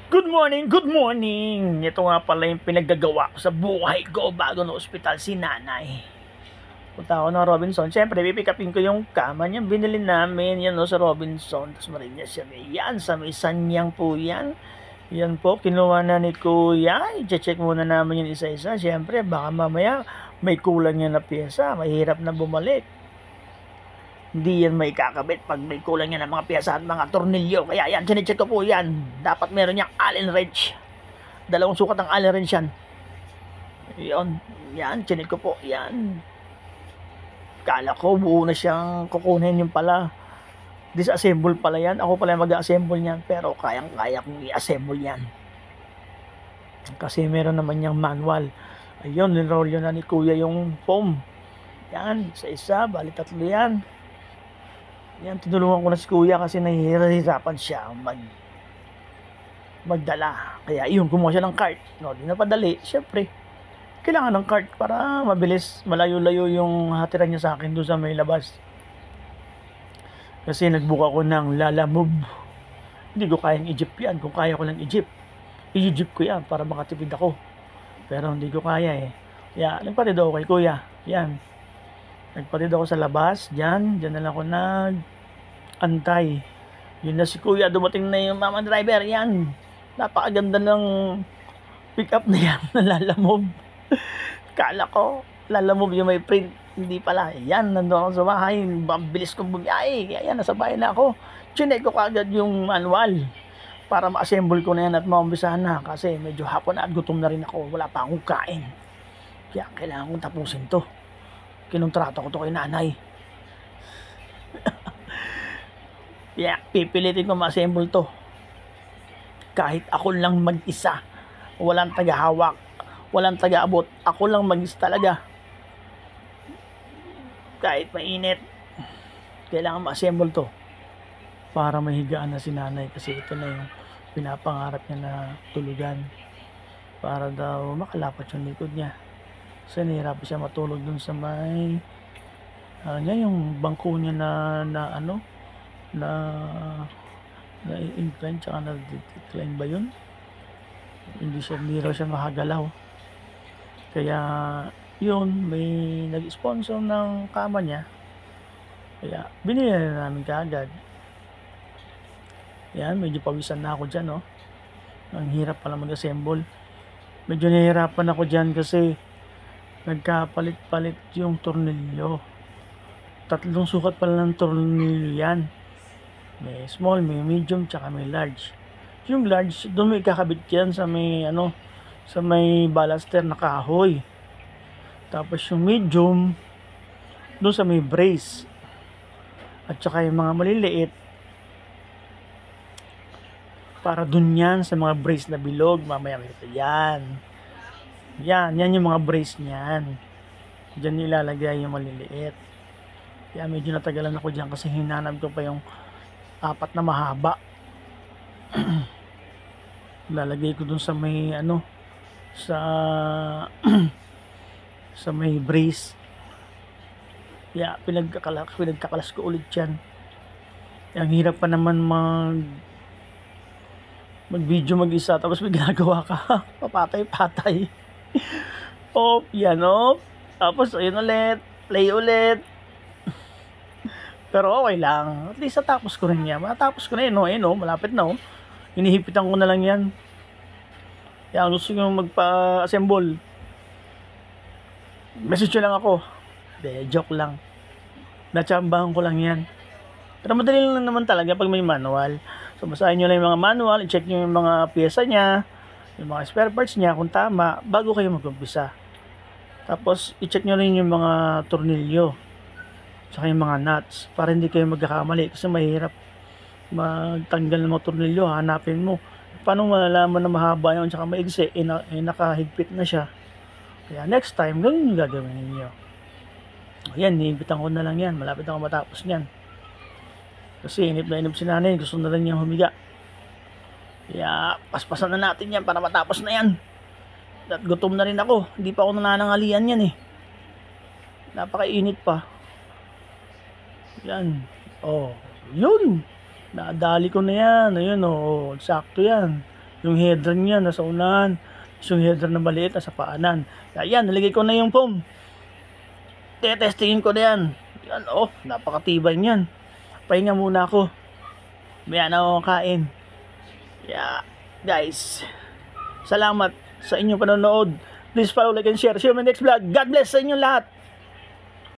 Good morning, good morning! Ito nga pala yung pinaggagawa ko sa buhay ko bago na ospital si nanay. Punta ako ng Robinson. Siyempre, pipick upin ko yung kama niya. Binili namin yan no, sa Robinson. Tapos marinig siya. Yan, sa may Sanyang po yan. Yan po, kinuha na ni Kuya. I-check muna namin yung isa-isa. Siyempre, baka mamaya may kulang yan na pyesa. Mahirap na bumalik. Hindi yan may kakabit pag may kulang yan ng mga piyesa at mga tornilyo. Kaya yan, sinecheck ko po yan. Dapat meron niyang Allen wrench. 2 sukat ng Allen wrench yan. Yan, sinecheck ko po. Yan. Kala ko buo na siyang kukunin, yung pala. Disassemble pala yan. Ako pala mag-assemble yan. Pero kayang-kaya kong i-assemble yan. Kasi meron naman niyang manual. Ayun, linrolyo na ni Kuya yung foam. Yan, isa-isa, bali 3 yan. Yan, tinulungan ko na si Kuya kasi nahihirapan siya magdala. Kaya yun, kumuha siya ng cart. No, di na padali. Siyempre, kailangan ng cart para mabilis, malayo-layo yung hatiran niya sa akin doon sa may labas. Kasi nagbuka ko ng Lalamove. Hindi ko kayang i-jeep yan. Kung kaya ko lang i-jeep, i-jeep ko yan para makatipid ako. Pero hindi ko kaya eh. Kaya nagpatid ako kay Kuya. Yan. Nagpatid ako sa labas, dyan na lang ako nag-antay. Yun na si Kuya, dumating na yung mama driver, yan. Napakaganda ng pick up na yan, na Lalamove. Kala ko, Lalamove yung may print, hindi pala. Yan, nandun ako sa bahay, mabilis kong bumiyahe. Kaya yan, nasa bahay na ako. Chinek ko kagad yung manual para ma-assemble ko na yan at maumpisahan na. Kasi medyo hapon na at gutom na rin ako, wala pa akong kain. Kaya kailangan kong tapusin to. Kinontrato ko to kay nanay. Yeah, pipilitin ko ma-assemble to. Kahit ako lang mag-isa. Walang tagahawak. Walang taga-abot. Ako lang mag-isa talaga. Kahit mainit. Kailangan ma-assemble to. Para mahigaan na si nanay. Kasi ito na yung pinapangarap niya na tulugan. Para daw makalapat yung likod niya. Kasi nahihirapan siya matulog dun sa may yung bangko niya na incline tsaka na decline ba yun? Hindi raw siya makagalaw. Kaya yun, may nag-sponsor ng kama niya. Kaya binili na namin kaagad. Yan, medyo pawisan na ako dyan, no? Ang hirap pala mag-assemble. Medyo nahihirapan ako dyan kasi nagkapalit-palit yung tornilyo. 3 sukat pala ng tornilyo yan. May small, may medium, tsaka may large. Yung large, doon may kakabit yan sa may ballaster na kahoy. Tapos yung medium, doon sa may brace. At saka yung mga maliliit, para doon yan sa mga brace na bilog. Mamaya ito yan. Yan yung mga brace niyan. Diyan nilalagay yung maliliit. Kaya medyo natagalan ako diyan kasi hinanap ko pa yung 4 na mahaba. Lalagay ko dun sa may sa may brace. Kaya pinagkakalas ko ulit yan. Ang hirap pa naman mag-video mag-isa tapos may ginagawa ka. Papatay-patay. Off, yan off. Tapos ayun ulit, play ulit. Pero okay lang. At least natapos ko rin yan. Matapos ko na yun, malapit na oh. Hinihipitan ko na lang yan. Kaya gusto nyo magpa-assemble, message nyo lang ako. Joke lang. Natsambahan ko lang yan. Pero madali lang naman talaga pag may manual. So basahin nyo lang yung mga manual, i-check nyo yung mga pyesa niya, yung mga spare parts niya kung tama bago kayo mag-umpisa. Tapos i-check nyo rin yung mga tornilyo tsaka yung mga nuts para hindi kayo magkakamali kasi mahirap magtanggal ng mga tornilyo. Hanapin mo paano malalaman na mahaba yun tsaka maigsi, nakahigpit na siya. Kaya next time ganun yung gagawin ninyo. Ayan, niimpitan ko na lang yan, malapit ako matapos nyan kasi inip na inip si nanay, gusto na rin niyang humiga. Kaya paspasan na natin yan para matapos na yan. At gutom na rin ako. Hindi pa ako nananangalian yan eh. Napakainit pa. Yan. Oh, yun. Nadali ko na yan. Ayun oh, sakto yan. Yung header niya nasa unahan. Yung header na maliit nasa paanan. Ayan, nalagay ko na yung foam. Testingin ko na yan. Yan, oh, napakatibay niyan. Pahinga muna ako. Maya na ako kain. Yeah, guys. Salamat sa inyong panonood. Please follow, like, and share. See you in my next vlog. God bless sa inyong lahat.